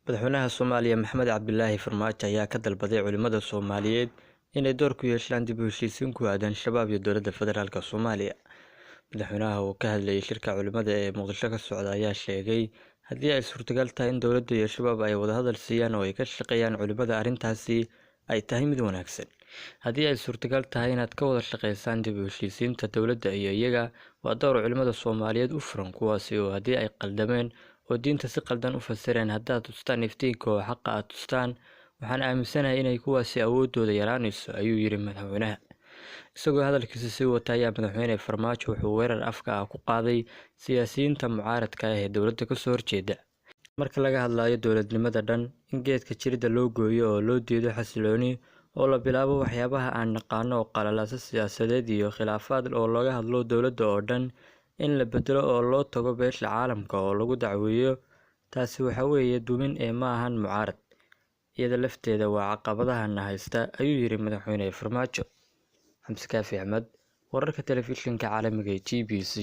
Madaxweynaha Soomaaliya Maxamed Cabdilaahi Farmaajo ayaa ka dalbaday culimada Soomaaliyeed inay door ku yeeshaan dib u heshiisiin ku aadan shabaab iyo dowladda federaalka Soomaaliya. Madaxweynaha oo ka hadlayay shirka culimada ee Muqdisho ka socda ayaa sheegay haddii ay suurtagal tahay in dowladda iyo shabaab ay wada hadal siiyaan oo ay ka shaqeeyaan culimada arrintaasi ay tahay mid wanaagsan. Haddii ay suurtagal tahay inaad ka wada shaqeysaan dib u heshiisiinta dowladda iyo iyaga, waa door culimada Soomaaliyeed u furan, kuwaasi oo haddii ay qaldameen oo diinta si qaldan u fasireen haddaad tustaan iftiinka oo xaqa aad tustaan, waxaan aaminsanahay inay kuwaasi awoodooda yaraanayso, ayuu yiri madaxweynaha. Isagoo hadalkiisa sii wata ayaa madaxweyne Farmaajo wuxuu weerar afka ah ku qaaday siyaasiyiinta mucaaradka ah ee dowladda ka soo horjeeda. Marka laga hadlayo dowladnimada dhan, in geedka jirida loo gooyo oo loo diido xasilooni oo la bilaabo waxyaabaha aan naqaano oo qalalaasa siyaasadeed iyo khilaafaad oo laga hadlo dowladda oo dhan in la bedelo oo loo tago beesha caalamka oo lagu dacweeyo, taasi waxa weeye dumin ee ma ahan mucaarad. Iyada lafteeda waa caqabadahana haysta, ayuu yiri madaxweyne Farmaajo. Xamse Kaafi Axmed, wararka telefishinka caalamiga ee GBC.